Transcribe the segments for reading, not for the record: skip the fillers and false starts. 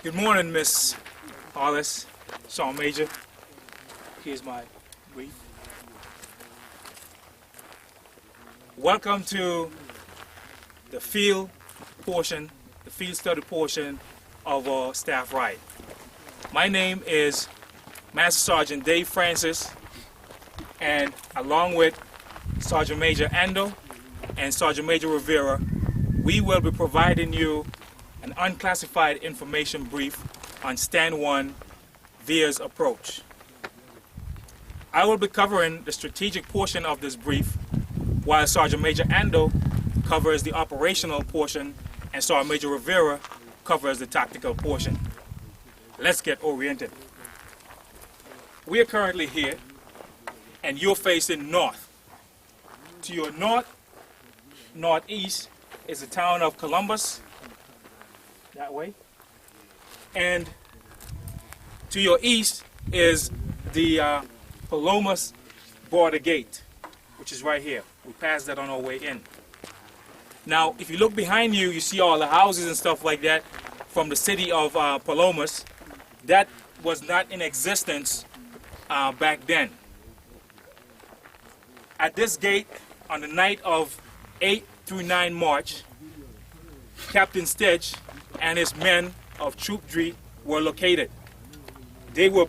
Good morning, Miss Hollis, Sergeant Major. Here's my brief. Welcome to the field portion, the field study portion of our staff ride. My name is Master Sergeant Dave Francis, and along with Sergeant Major Ando and Sergeant Major Rivera, we will be providing you an unclassified information brief on Stand 1 VIA's approach. I will be covering the strategic portion of this brief, while Sergeant Major Ando covers the operational portion and Sergeant Major Rivera covers the tactical portion. Let's get oriented. We are currently here, and you're facing north. To your northeast is the town of Columbus, that way. And to your east is the Palomas border gate, which is right here. We passed that on our way in. Now, if you look behind you, you see all the houses and stuff like that from the city of Palomas. That was not in existence back then. At this gate, on the night of 8 through 9 March, Captain Stitch and his men of Troop D were located. They were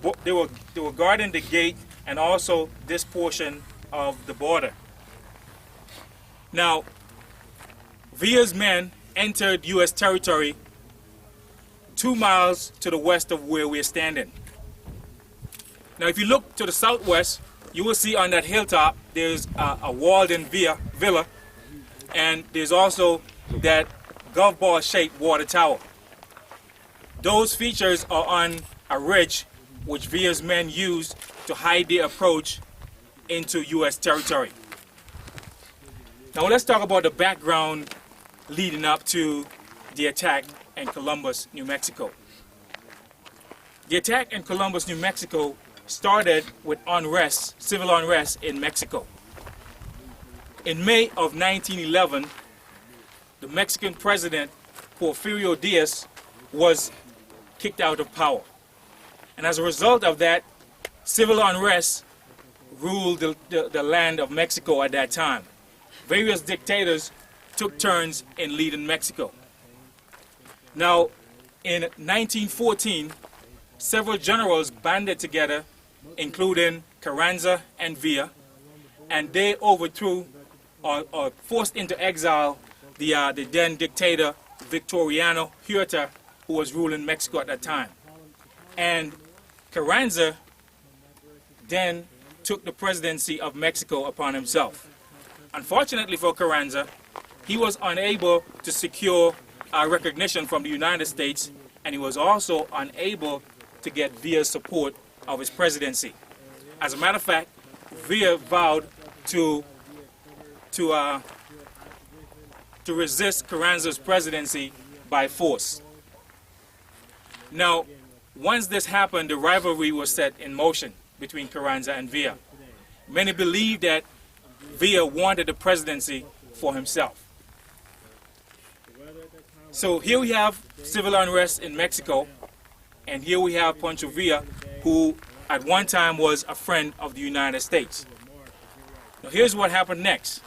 guarding the gate and also this portion of the border. Now, VIA's men entered U.S. territory 2 miles to the west of where we're standing. Now, if you look to the southwest, you will see on that hilltop there's a walled-in villa, and there's also that golf ball shaped water tower. Those features are on a ridge which VIA's men used to hide their approach into U.S. territory. Now let's talk about the background leading up to the attack in Columbus, New Mexico. The attack in Columbus, New Mexico started with unrest, civil unrest in Mexico. In May of 1911, the Mexican president, Porfirio Diaz, was kicked out of power. And as a result of that, civil unrest ruled the land of Mexico at that time. Various dictators took turns in leading Mexico. Now, in 1914, several generals banded together, including Carranza and Villa, and they overthrew or forced into exile the then dictator Victoriano Huerta, who was ruling Mexico at that time. And Carranza then took the presidency of Mexico upon himself. Unfortunately for Carranza, he was unable to secure recognition from the United States, and he was also unable to get Villa's support of his presidency. As a matter of fact, Villa vowed to resist Carranza's presidency by force. Now, once this happened, the rivalry was set in motion between Carranza and Villa. Many believed that Villa wanted the presidency for himself. So here we have civil unrest in Mexico, and here we have Pancho Villa, who at one time was a friend of the United States. Now here's what happened next.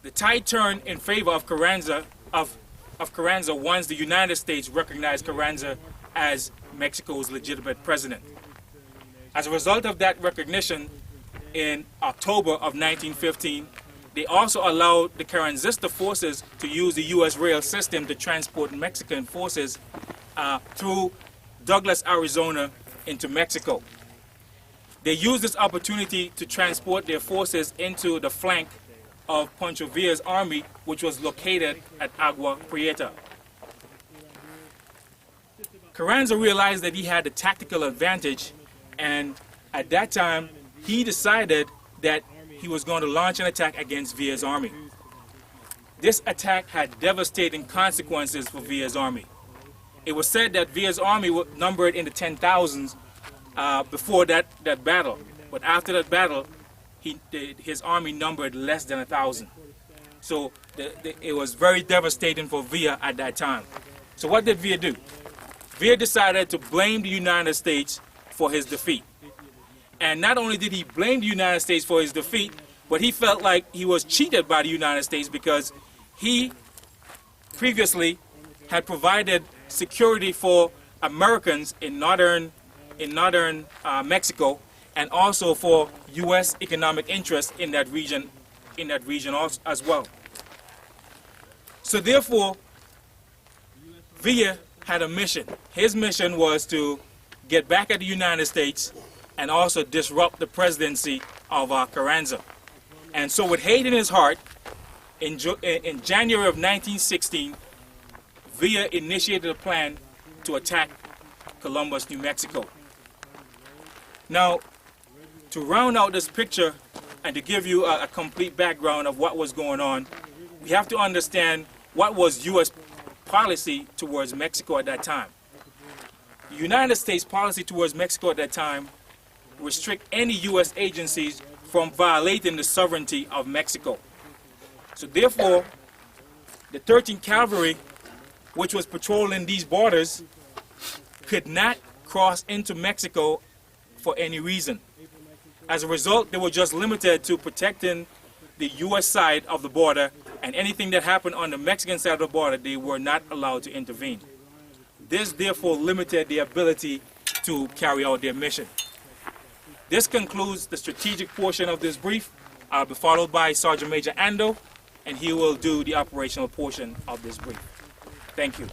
The tide turned in favor of Carranza, once the United States recognized Carranza as Mexico's legitimate president. As a result of that recognition, in October of 1915, they also allowed the Carranzista forces to use the U.S. rail system to transport Mexican forces through Douglas, Arizona, into Mexico. They used this opportunity to transport their forces into the flank of Pancho Villa's army, which was located at Agua Prieta. Carranza realized that he had a tactical advantage, and at that time, he decided that he was going to launch an attack against Villa's army. This attack had devastating consequences for Villa's army. It was said that Villa's army was numbered in the 10,000s before that battle, but after that battle, his army numbered less than 1,000. So it was very devastating for Villa at that time. So what did Villa do? Villa decided to blame the United States for his defeat. And not only did he blame the United States for his defeat, but he felt like he was cheated by the United States because he previously had provided security for Americans in northern Mexico, and also for U.S. economic interests in that region also, as well. So therefore, Villa had a mission. His mission was to get back at the United States and also disrupt the presidency of Carranza. And so with hate in his heart, in January of 1916, Villa initiated a plan to attack Columbus, New Mexico. Now, to round out this picture and to give you a complete background of what was going on, we have to understand what was U.S. policy towards Mexico at that time. The United States policy towards Mexico at that time restrict any U.S. agencies from violating the sovereignty of Mexico. So therefore, the 13th Cavalry, which was patrolling these borders, could not cross into Mexico for any reason. As a result, they were just limited to protecting the U.S. side of the border, and anything that happened on the Mexican side of the border, they were not allowed to intervene. This therefore limited their ability to carry out their mission. This concludes the strategic portion of this brief. I'll be followed by Sergeant Major Ando, and he will do the operational portion of this brief. Thank you.